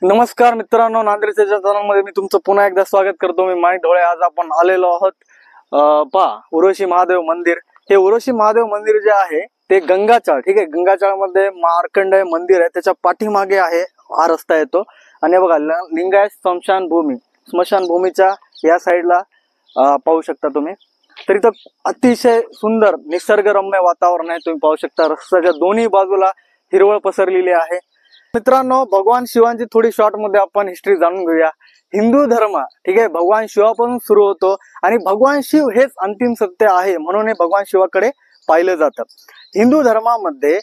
नमस्कार मित्रांनो, नांदेडच्या चॅनलमध्ये मी तुमचं पुन्हा एकदा स्वागत करतो। मी माणिक ढोळे। आज आपण आलेलो आहोत पहा उरोशी महादेव मंदिर। हे उरोशी महादेव मंदिर जे आहे ते गंगाचाळ, ठीक आहे, गंगाचाळ मध्ये मार्कंडेय मंदिर आहे, त्याच्या पाठीमागे आहे हा रस्ता येतो। आणि बघा लिंगायत स्मशान भूमीच्या या साईडला पाहू शकता तुम्ही। तर इथं अतिशय सुंदर निसर्गरम्य वातावरण आहे, तुम्ही पाहू शकता। रस्त्याच्या दोन्ही बाजूला हिरवळ पसरलेली आहे। मित्रांनो, भगवान शिवांची थोडी शॉर्ट मध्ये आपण हिस्ट्री जाणून घेऊया। हिंदू धर्म, ठीक आहे, भगवान शिवापासून सुरू होतो आणि भगवान शिव हेच अंतिम सत्य आहे, म्हणून हे भगवान शिवाकडे पाहिलं जातं। हिंदू धर्मामध्ये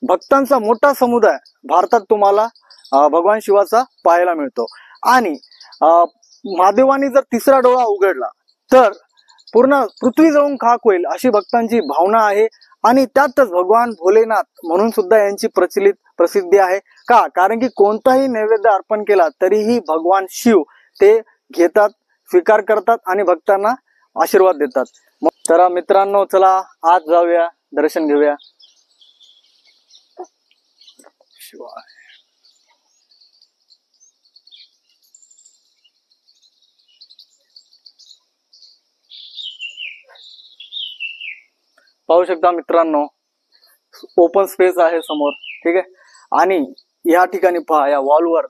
भक्तांचा मोठा समुदाय भारतात तुम्हाला भगवान शिवाचा पाहायला मिळतो। आणि महादेवानी जर तिसरा डोळा उघडला तर पूर्ण पृथ्वी जळून खाक होईल अशी भक्तांची भावना आहे। आणि त्यातच भगवान भोलेनाथ म्हणून सुद्धा यांची प्रसिद्धी आहे। का? कारण की कोणताही नैवेद्य अर्पण केला तरीही भगवान शिव ते घेतात, स्वीकार करतात आणि भक्तांना आशीर्वाद देतात। तर मित्रांनो, चला आज जाऊया, दर्शन घेऊया। शिवाय पाहू शकता मित्रांनो, ओपन स्पेस आहे समोर, ठीक आहे। आणि या ठिकाणी पहा, या वॉलवर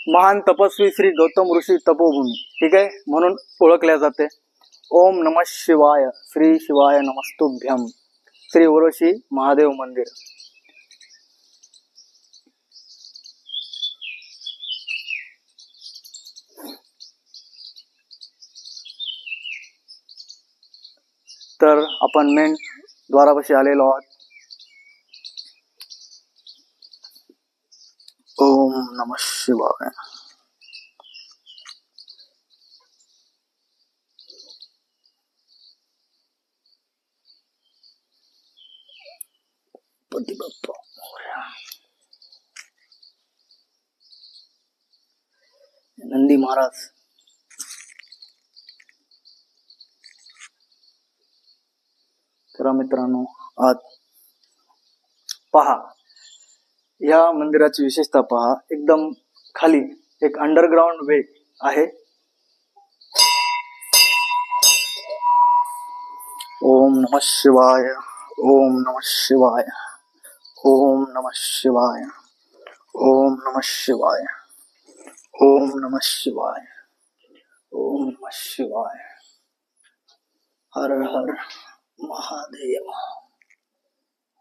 महान तपस्वी श्री गौतम ऋषी तपोभूमी, ठीक आहे, म्हणून ओळखल्या जाते। ओम नमः शिवाय, श्री शिवाय नमस्तुभ्यम, श्री उरोशी महादेव मंदिर। तर आपण मेन द्वारापाशी आलेलो आहोत। ओम नमः शिवाय। नंदी महाराज, तर मित्रांनो आज पहा, या मंदिराची विशेषता पहा। एकदम खाली एक अंडरग्राउंड वे आहे। ओम नमः शिवाय, ओम नमः शिवाय, ओम नमः शिवाय, ओम नमः शिवाय, ओम नमः शिवाय, ओम नमः शिवाय। हर हर महादेव,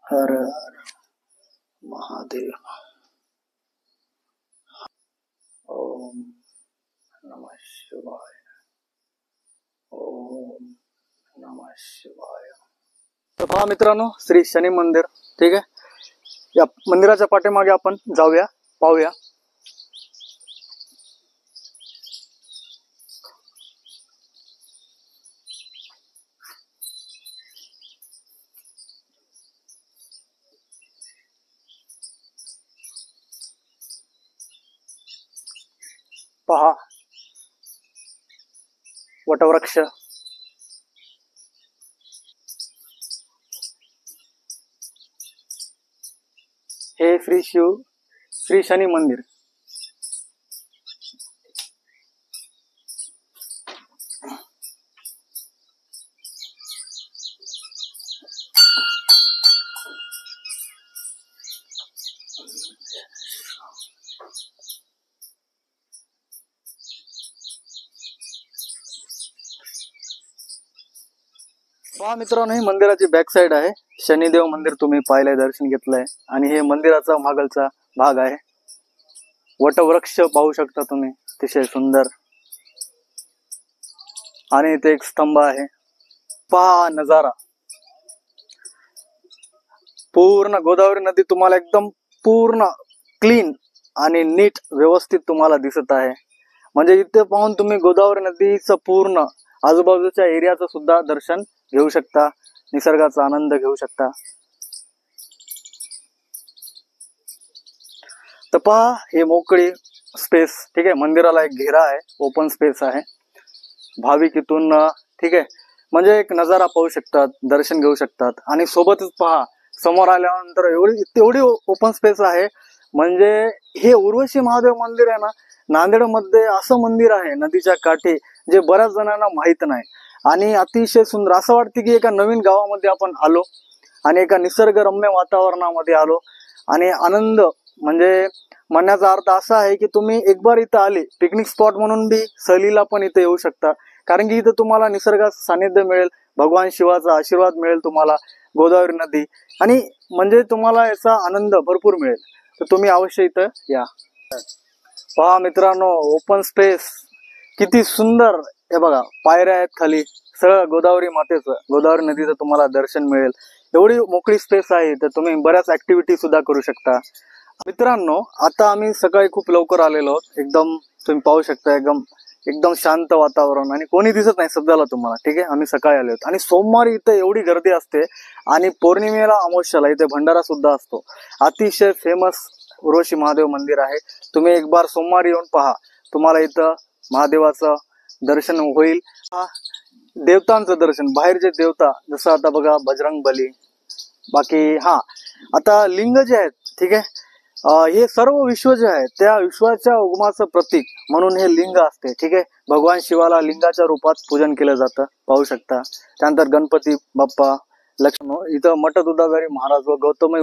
हर हर महादेव। ओम नमः शिवाय, ओम नमः शिवाय। तर पहा मित्रांनो, श्री शनी मंदिर, ठीक आहे। या मंदिराच्या पाठीमागे आपण जाऊया, पाहूया। पहा वटवृक्ष, हे श्री शनी मंदिर। पहा मित्रांनो, ही मंदिराची बॅक साइड आहे। शनिदेव मंदिर तुम्ही पाहिलंय, दर्शन घेतलंय। आणि हे मंदिराचा मागलचा भाग आहे। वटवृक्ष पाहू शकता तुम्ही, अतिशय सुंदर। आणि इथे एक स्तंभ आहे। पहा नजारा, पूर्ण गोदावरी नदी तुम्हाला एकदम पूर्ण क्लीन आणि नीट व्यवस्थित तुम्हाला दिसत आहे। म्हणजे इथे पाहून तुम्ही गोदावरी नदीचं पूर्ण आजूबाजूच्या एरियाचं सुद्धा दर्शन घेऊ शकता, निसर्गाचा आनंद घेऊ शकता। तर पहा, हे मोकळी स्पेस, ठीक आहे, मंदिराला एक घेरा आहे, ओपन स्पेस आहे। भाविक इथून, ठीक आहे, म्हणजे एक नजारा पाहू शकतात, दर्शन घेऊ शकतात। आणि सोबतच पहा, समोर आल्यानंतर एवढी ओपन स्पेस आहे, म्हणजे हे उर्वशी महादेव मंदिर आहे ना, नांदेडमध्ये असं मंदिर आहे नदीच्या काठी जे बऱ्याच जणांना माहित नाही आणि अतिशय सुंदर असं वाटतं की एका नवीन गावामध्ये आपण आलो आणि एका निसर्गरम्य वातावरणामध्ये आलो आणि आनंद म्हणजे म्हणण्याचा अर्थ असा आहे की तुम्ही एक बार इथं आले पिकनिक स्पॉट म्हणून बी सहलीला पण इथे येऊ शकता, कारण की इथं तुम्हाला निसर्गात सानिध्य मिळेल, भगवान शिवाचा आशीर्वाद मिळेल तुम्हाला, गोदावरी नदी आणि म्हणजे तुम्हाला याचा आनंद भरपूर मिळेल. तर तुम्ही अवश्य इथं या. पहा मित्रांनो, ओपन स्पेस किती सुंदर. हे बघा पायऱ्या आहेत खाली, सगळं गोदावरी मातेचं, गोदावरी नदीचं तुम्हाला दर्शन मिळेल. एवढी मोकळी स्पेस आहे तर तुम्ही बऱ्याच ऍक्टिव्हिटी सुद्धा करू शकता. मित्रांनो, आता आम्ही सकाळी खूप लवकर आलेलो आहोत. एकदम तुम्ही पाहू शकता एकदम शांत वातावरण आणि कोणी दिसत नाही सध्याला तुम्हाला. ठीक आहे, आम्ही सकाळी आलो आहोत आणि सोमवारी इथे एवढी गर्दी असते आणि पौर्णिमेला अमावस्याला इथे भंडारा सुद्धा असतो. अतिशय फेमस उर्वशी महादेव मंदिर आहे. तुम्ही एक बार सोमवारी येऊन पहा, तुम्हाला इथं महादेवाचं दर्शन होईल. देवतांचं दर्शन, बाहेरचे देवता जसं आता बघा बजरंग बली, बाकी आता लिंग जे आहेत, ठीक आहे, हे सर्व विश्व जे आहे त्या विश्वाच्या उगमाचं प्रतीक म्हणून हे लिंग असते. ठीक आहे, भगवान शिवाला लिंगाच्या रूपात पूजन केलं जातं, पाहू शकता. त्यानंतर गणपती बाप्पा, लक्ष्मण, इथं मठ दुधाधारी महाराज व गौतमी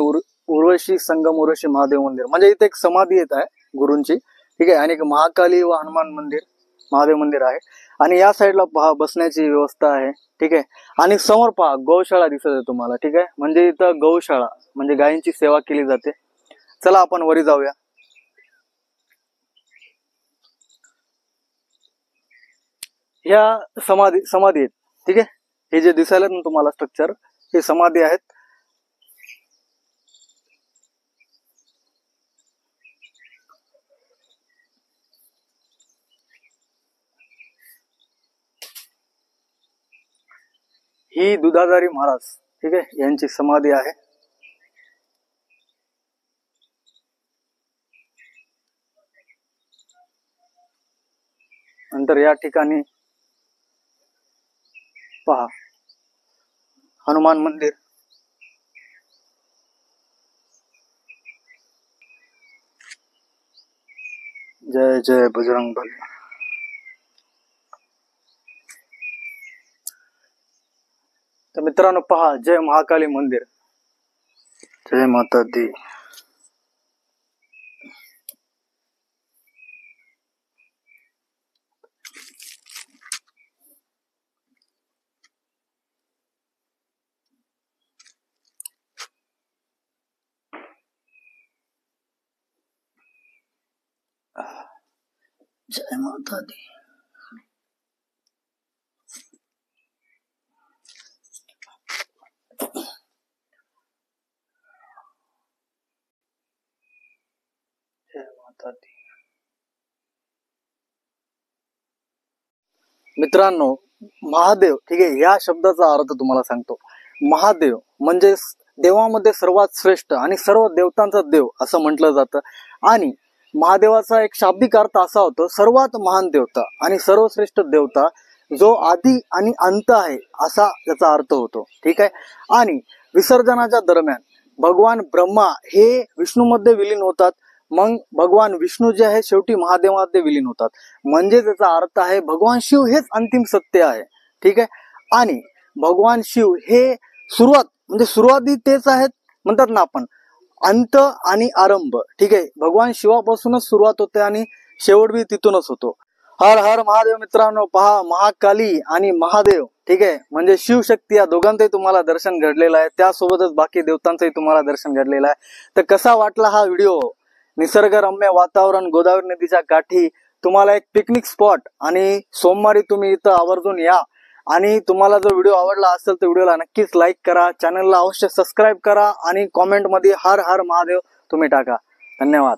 उर्वशी संगम उर्वशी महादेव मंदिर म्हणजे इथे एक समाधी येत आहे गुरूंची. ठीक आहे, आणि एक महाकाली व हनुमान मंदिर महादेव मंदिर आहे आणि या साईडला पहा बसण्याची व्यवस्था आहे. ठीक आहे, आणि समोर पहा गौशाळा दिसत आहे तुम्हाला. ठीक आहे, म्हणजे इथं गौशाळा म्हणजे गायींची सेवा केली जाते. चला आपण वरी जाऊया. ह्या समाधी आहेत. ठीक आहे, हे जे दिसायला ना तुम्हाला स्ट्रक्चर, हे समाधी आहेत. ही दुधाधारी महाराज, ठीक आहे, यांची समाधी आहे. नंतर या ठिकाणी पहा हनुमान मंदिर. जय जय बजरंग बली. तर मित्रांनो पहा, जय महाकाली मंदिर, जय माता दी. जय माता दी. जय माता दी. मित्रांनो, महादेव, ठीक आहे, या शब्दाचा अर्थ तुम्हाला सांगतो. महादेव म्हणजे देवामध्ये सर्वात श्रेष्ठ आणि सर्व देवतांचा देव असं म्हटलं जातं. आणि महादेवाचा एक शाब्दिक अर्थ असा होतो, सर्वात महान देवता आणि सर्वश्रेष्ठ देवता, जो आदी आणि अंत आहे असा त्याचा अर्थ होतो. ठीक आहे, आणि विसर्जनाच्या दरम्यान भगवान ब्रह्मा हे विष्णूमध्ये विलीन होतात, मग भगवान विष्णू जे आहे शेवटी महादेवामध्ये विलीन होतात. म्हणजे त्याचा अर्थ आहे भगवान शिव हेच अंतिम सत्य आहे. ठीक आहे, आणि भगवान शिव हे सुरुवात म्हणजे सुरुवाती तेच आहेत म्हणतात ना आपण, अंत आणि आरंभ. ठीक आहे, भगवान शिवापासूनच सुरुवात होते आणि शेवट बी तिथूनच होतो. हर हर महादेव. मित्रांनो पहा, महाकाली आणि महादेव, ठीक आहे, म्हणजे शिवशक्ती, या दोघांचंही तुम्हाला दर्शन घडलेलं आहे, त्यासोबतच बाकी देवतांचंही तुम्हाला दर्शन घडलेलं आहे. तर कसा वाटला हा व्हिडिओ? निसर्गरम्य वातावरण, गोदावरी नदीच्या काठी, तुम्हाला एक पिकनिक स्पॉट, आणि सोमवारी तुम्ही इथं आवर्जून या. आणि तुम्हाला जर व्हिडिओ आवडला असेल तर व्हिडिओला नक्कीच लाईक करा, चॅनलला अवश्य सबस्क्राईब करा आणि कॉमेंट मध्ये हर हर महादेव तुम्ही टाका. धन्यवाद.